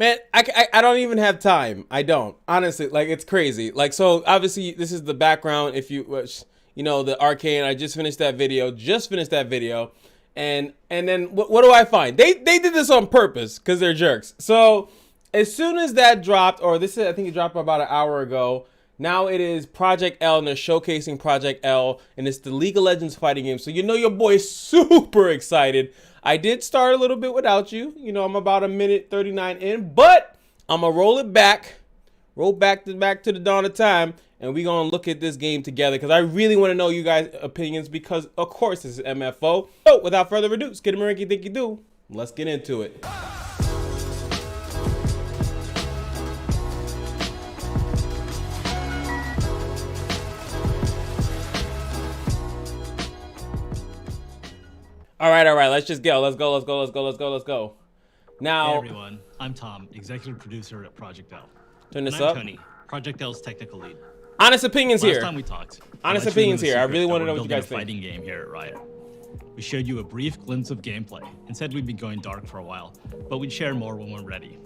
Man, I don't even have time. I don't. Honestly, like, it's crazy. Like, so obviously this is the background. If you know, the Arcane, I just finished that video. And then what do I find? They did this on purpose because they're jerks. So as soon as that dropped, or this is, I think it dropped about an hour ago. Now it is Project L, and they're showcasing Project L, and it's the League of Legends fighting game. So you know your boy's super excited. I did start a little bit without you. You know, I'm about a minute 39 in, but I'm gonna roll back to the dawn of time, and we're gonna look at this game together because I really want to know you guys' opinions because, of course, this is M.F.O. So without further ado, skidamarinky dinky do, let's get into it. All right. Let's just go. Let's go. Now, hey everyone, I'm Tom, executive producer at Project L. Turn this and I'm up. Tony, Project L's technical lead. Honest opinions here. Last time we talked, Honest opinions here. I really want to know what you guys think. Fighting game here at Riot. We showed you a brief glimpse of gameplay and said we'd be going dark for a while, but we'd share more when we're ready.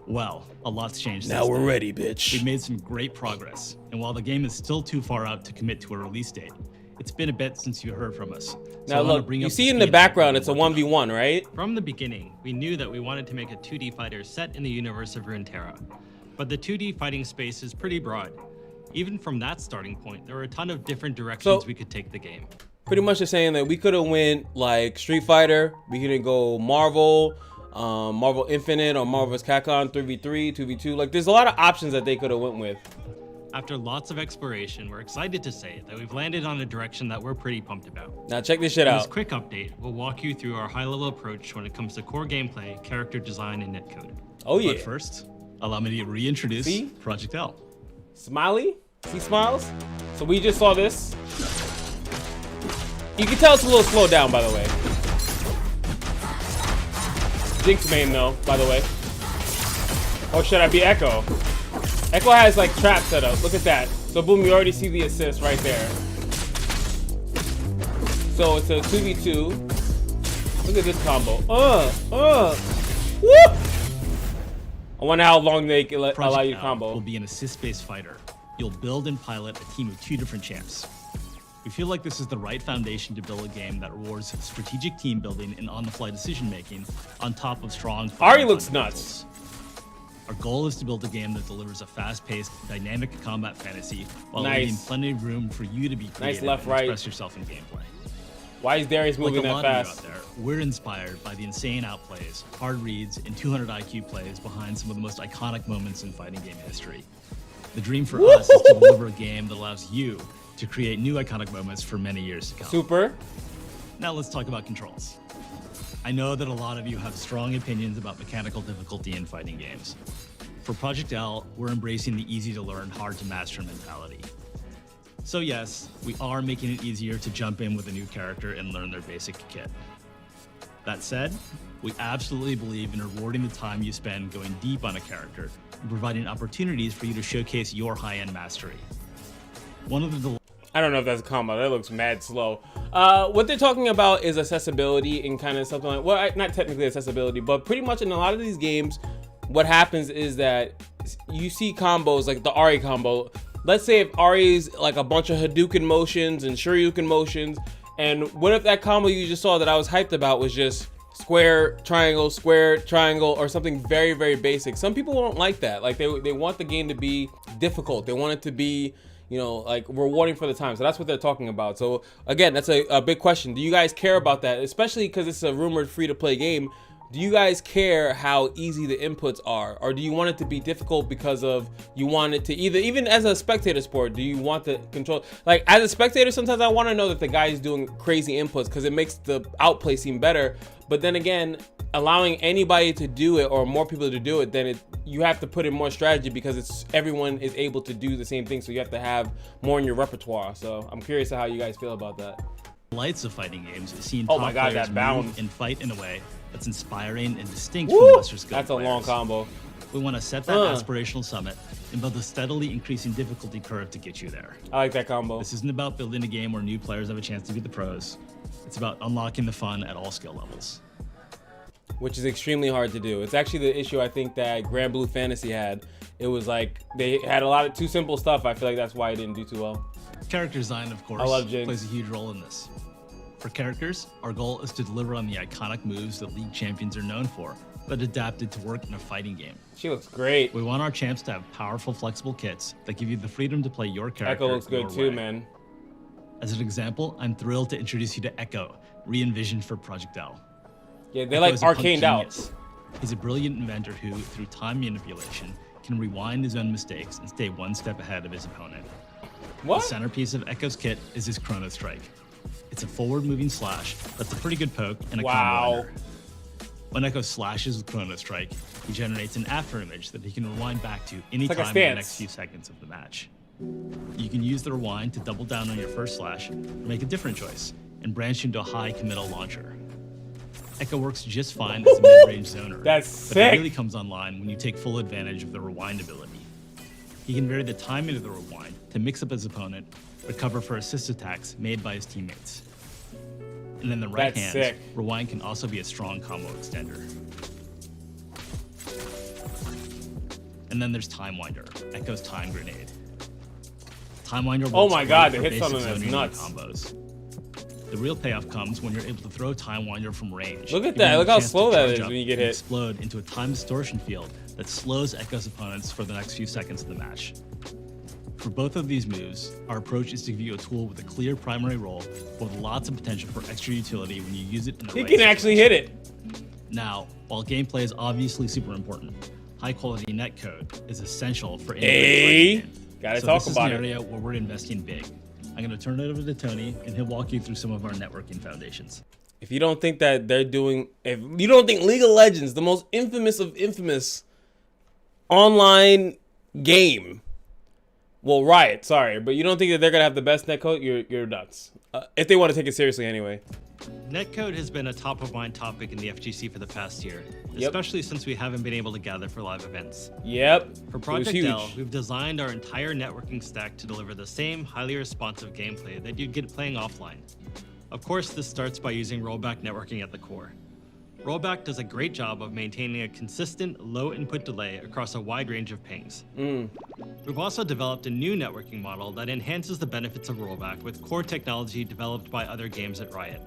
Well, a lot's changed. Now we're ready, bitch. We've made some great progress, and while the game is still too far out to commit to a release date, it's been a bit since you heard from us. Now look, you see in the background, it's a 1v1, right? From the beginning, we knew that we wanted to make a 2D fighter set in the universe of Runeterra. But the 2D fighting space is pretty broad. Even from that starting point, there were a ton of different directions we could take the game. Pretty much just saying that we could have went like Street Fighter, we could go Marvel, Marvel Infinite, or Marvel vs. Capcom 3v3, 2v2. Like, there's a lot of options that they could have went with. After lots of exploration, we're excited to say that we've landed on a direction that we're pretty pumped about. Now check this shit In out. this quick update, we'll walk you through our high-level approach when it comes to core gameplay, character design, and netcode. Oh yeah. But first, allow me to reintroduce Project L. Smiley? See smiles? So we just saw this. You can tell it's a little slowed down, by the way. Jinx main though, by the way. Or should I be Echo? Echo has like trap set up. Look at that. So boom, you already see the assist right there. So it's a 2v2. Look at this combo. Woo! I wonder how long they can allow you to combo. Will be an assist-based fighter. You'll build and pilot a team of 2 different champs. We feel like this is the right foundation to build a game that rewards strategic team building and on-the-fly decision-making on top of strong. Ari looks nuts. Our goal is to build a game that delivers a fast-paced, dynamic combat fantasy while leaving plenty of room for you to be creative and express yourself in gameplay. Why is Darius moving that fast? Like a lot of you out there, we're inspired by the insane outplays, hard reads, and 200 IQ plays behind some of the most iconic moments in fighting game history. The dream for us is to deliver a game that allows you to create new iconic moments for many years to come. Super. Now let's talk about controls. I know that a lot of you have strong opinions about mechanical difficulty in fighting games. For Project L, we're embracing the easy to learn, hard to master mentality. So yes, we are making it easier to jump in with a new character and learn their basic kit. That said, we absolutely believe in rewarding the time you spend going deep on a character and providing opportunities for you to showcase your high-end mastery. One of the I don't know if that's a combo. That looks mad slow. What they're talking about is accessibility and kind of something like, well, not technically accessibility, but pretty much in a lot of these games, what happens is that you see combos like the Ari combo. Let's say if Ari's like a bunch of Hadouken motions and Shoryuken motions, and what if that combo you just saw that I was hyped about was just square, triangle, or something very, very basic. Some people won't like that. Like they want the game to be difficult. They want it to be, you know, like rewarding for the time. So that's what they're talking about. So again, that's a big question. Do you guys care about that? Especially because it's a rumored free-to-play game. Do you guys care how easy the inputs are? Or do you want it to be difficult because of you want it to even as a spectator sport, do you want the control? Like as a spectator, sometimes I want to know that the guy is doing crazy inputs because it makes the outplay seem better. But then again, allowing anybody to do it or more people to do it, then you have to put in more strategy because everyone is able to do the same thing. So you have to have more in your repertoire. So I'm curious to how you guys feel about that. Lights of fighting games is seeing top players move and fight in a way that's inspiring and distinct from lesser skilled That's a long combo. We want to set that aspirational summit and build a steadily increasing difficulty curve to get you there. I like that combo. This isn't about building a game where new players have a chance to be the pros. It's about unlocking the fun at all skill levels. which is extremely hard to do. It's actually the issue I think that Grand Blue Fantasy had. It was like they had a lot of too simple stuff. I feel like that's why it didn't do too well. Character design, of course, plays a huge role in this. For characters, our goal is to deliver on the iconic moves that League champions are known for, but adapted to work in a fighting game. She looks great. We want our champs to have powerful, flexible kits that give you the freedom to play your character. Echo looks good too, man. As an example, I'm thrilled to introduce you to Echo, re-envisioned for Project L. Yeah, they like arcaned out. He's a brilliant inventor who, through time manipulation, can rewind his own mistakes and stay one step ahead of his opponent. What? The centerpiece of Echo's kit is his Chrono Strike. It's a forward-moving slash that's a pretty good poke and a combo ender. When Echo slashes with Chrono Strike, he generates an after image that he can rewind back to any time in the next few seconds of the match. You can use the rewind to double down on your first slash, or make a different choice, and branch into a high committal launcher. Echo works just fine as a mid-range zoner. That's sick. But it really comes online when you take full advantage of the rewind ability. He can vary the timing of the rewind to mix up his opponent, recover for assist attacks made by his teammates. And in the right hand, rewind can also be a strong combo extender. And then there's Time Winder, Echo's time grenade. Time Winder works the hits on him is nuts. Combos. The real payoff comes when you're able to throw Time Winder from range. Look at that, look how slow that is when you get hit. Explode into a time distortion field that slows Echo's opponents for the next few seconds of the match. For both of these moves, our approach is to give you a tool with a clear primary role, but with lots of potential for extra utility when you use it in the right situation. He can actually hit it. Now, while gameplay is obviously super important, high-quality netcode is essential for any gotta talk about it. This is an area where we're investing big. I'm going to turn it over to Tony, and he'll walk you through some of our networking foundations. If you don't think that they're doing, if you don't think League of Legends, the most infamous of infamous online game, well, Riot, sorry, but you don't think that they're going to have the best netcode, you're nuts. If they want to take it seriously anyway. Netcode has been a top-of-mind topic in the FGC for the past year, especially since we haven't been able to gather for live events. For Project L, we've designed our entire networking stack to deliver the same highly responsive gameplay that you'd get playing offline. Of course, this starts by using rollback networking at the core. Rollback does a great job of maintaining a consistent, low input delay across a wide range of pings. We've also developed a new networking model that enhances the benefits of rollback with core technology developed by other games at Riot.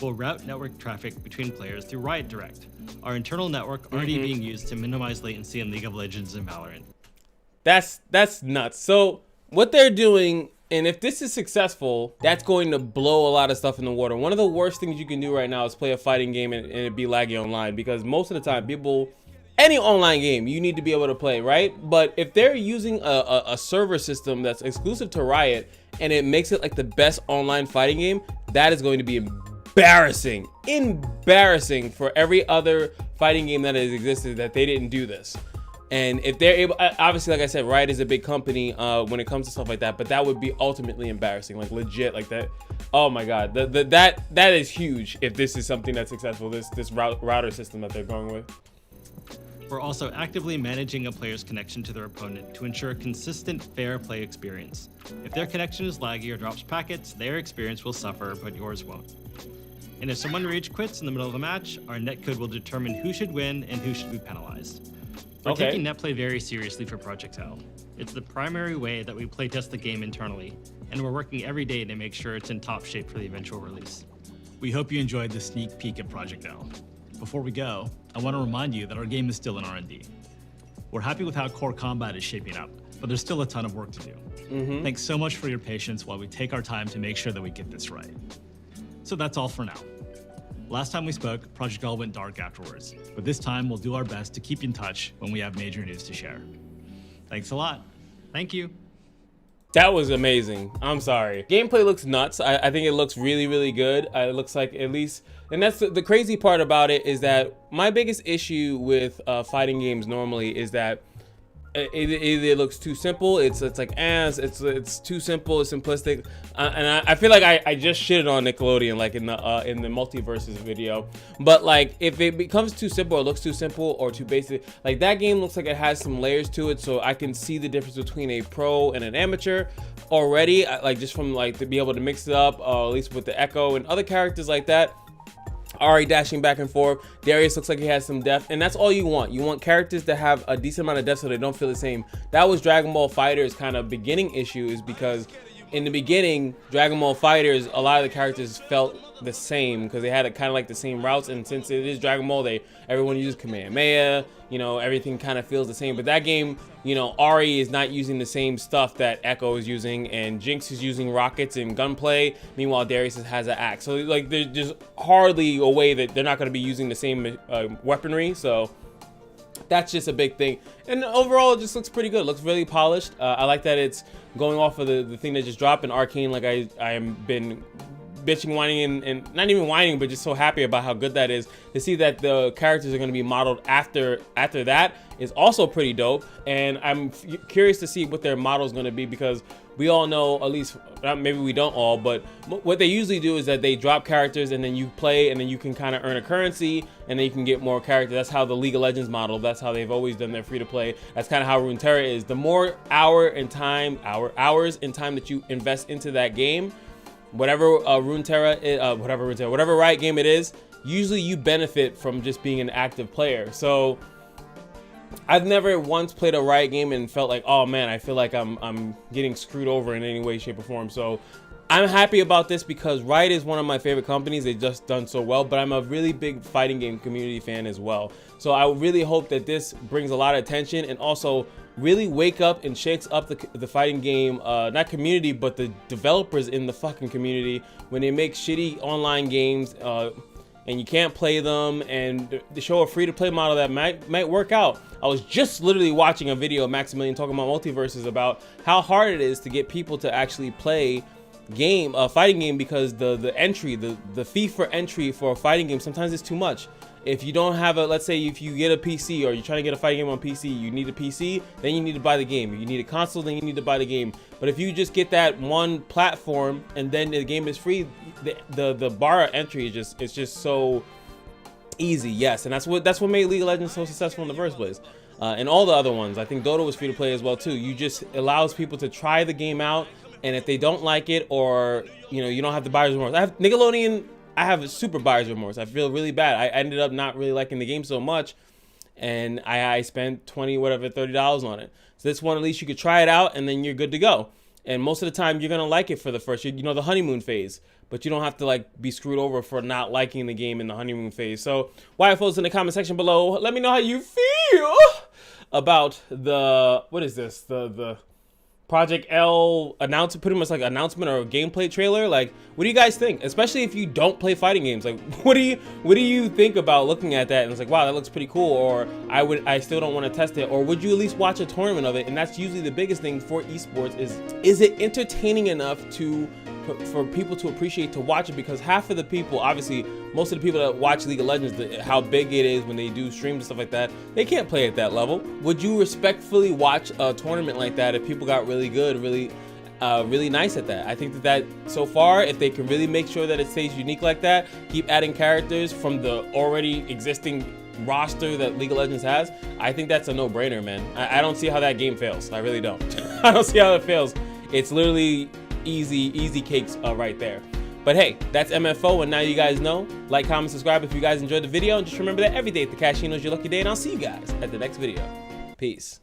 We'll route network traffic between players through Riot Direct, our internal network already being used to minimize latency in League of Legends and Valorant. That's nuts. So what they're doing, and if this is successful, that's going to blow a lot of stuff in the water. One of the worst things you can do right now is play a fighting game and it be laggy online, because most of the time any online game you need to be able to play, right? But if they're using a server system that's exclusive to Riot and it makes it like the best online fighting game, that is going to be embarrassing for every other fighting game that has existed that they didn't do this. And if they're able, obviously, like I said, Riot is a big company when it comes to stuff like that, but that would be ultimately embarrassing, like legit, like that. Oh my God, that is huge if this is something that's successful, this router system that they're going with. We're also actively managing a player's connection to their opponent to ensure a consistent, fair play experience. If their connection is laggy or drops packets, their experience will suffer, but yours won't. And if someone rage quits in the middle of a match, our netcode will determine who should win and who should be penalized. We're taking netplay very seriously for Project L. It's the primary way that we playtest the game internally, and we're working every day to make sure it's in top shape for the eventual release. We hope you enjoyed the sneak peek at Project L. Before we go, I want to remind you that our game is still in R&D. We're happy with how core combat is shaping up, but there's still a ton of work to do. Thanks so much for your patience while we take our time to make sure that we get this right. So that's all for now. Last time we spoke, Project L went dark afterwards, but this time we'll do our best to keep in touch when we have major news to share. Thanks a lot. Thank you. That was amazing. I'm sorry. Gameplay looks nuts. I think it looks really, really good. It looks like at least, and that's the crazy part about it is that my biggest issue with fighting games normally is that it looks too simple. It's like it's too simple. It's simplistic, and I feel like I just shitted on Nickelodeon like in the multiverses video. But like if it becomes too simple or looks too simple or too basic, like that game looks like it has some layers to it, so I can see the difference between a pro and an amateur already. Like just from like to be able to mix it up, at least with the Echo and other characters like that. Ahri dashing back and forth. Darius looks like he has some depth, and that's all you want. You want characters that have a decent amount of depth so they don't feel the same. That was Dragon Ball FighterZ kind of beginning issue, is because in the beginning, Dragon Ball FighterZ, a lot of the characters felt the same because they had kind of like the same routes, and since it is Dragon Ball, everyone uses Kamehameha, you know, everything kind of feels the same. But that game, you know, Ahri is not using the same stuff that Echo is using, and Jinx is using rockets and gunplay. Meanwhile, Darius has an axe. So like, there's just hardly a way that they're not going to be using the same weaponry. So that's just a big thing. And overall, it just looks pretty good. It looks really polished. I like that it's going off of the thing that just dropped in Arcane. Like I am been bitching, whining, and not even whining, but just so happy about how good that is. To see that the characters are going to be modeled after that is also pretty dope. And I'm curious to see what their model is going to be, because we all know, at least maybe we don't all, but what they usually do is that they drop characters and then you play, and then you can kind of earn a currency, and then you can get more characters. That's how the League of Legends model, that's how they've always done their free to play. That's kind of how Runeterra is. The more hours in time that you invest into that game, whatever whatever Riot game it is, usually you benefit from just being an active player. So I've never once played a Riot game and felt like, oh man, I feel like I'm getting screwed over in any way, shape, or form. So I'm happy about this because Riot is one of my favorite companies. They've just done so well, but I'm a really big fighting game community fan as well. So I really hope that this brings a lot of attention and also really wake up and shakes up the fighting game, not community, but the developers in the fucking community, when they make shitty online games and you can't play them, and they show a free-to-play model that might work out. I was just literally watching a video of Maximilian talking about multiverses, about how hard it is to get people to actually play a fighting game, because the fee for entry for a fighting game sometimes is too much. If you don't have let's say if you get a PC, or you're trying to get a fighting game on PC, you need a PC, then you need to buy the game. If you need a console, then you need to buy the game. But if you just get that one platform and then the game is free, the bar of entry is just so easy. Yes, and that's what made League of Legends so successful in the first place. And all the other ones, I think Dota was free to play as well too. You just allows people to try the game out, and if they don't like it, or you don't have the buyer's remorse. I have Nickelodeon. I have a super buyer's remorse. I feel really bad. I ended up not really liking the game so much, and I spent $30 on it. So this one, at least you could try it out, and then you're good to go. And most of the time, you're gonna like it for the first year, the honeymoon phase. But you don't have to like be screwed over for not liking the game in the honeymoon phase. So YFOs in the comment section below, let me know how you feel about the the Project L announcement, pretty much like announcement or a gameplay trailer. Like, what do you guys think? Especially if you don't play fighting games. Like, what do you think about looking at that and it's like, wow, that looks pretty cool, or I still don't want to test it, or would you at least watch a tournament of it? And that's usually the biggest thing for esports, is it entertaining enough for people to appreciate to watch it? Because half of the people, obviously most of the people that watch League of Legends, how big it is when they do streams and stuff like that, they can't play at that level. Would you respectfully watch a tournament like that if people got really good, really nice at that? I think that so far, if they can really make sure that it stays unique like that, keep adding characters from the already existing roster that League of Legends has, I think that's a no-brainer, man. I don't see how that game fails. I really don't. I don't see how it fails. It's literally easy cakes right there. But hey, that's M.F.O, and now you guys know. Like, comment, subscribe if you guys enjoyed the video, and just remember that every day at the Kashino is your lucky day, and I'll see you guys at the next video. Peace.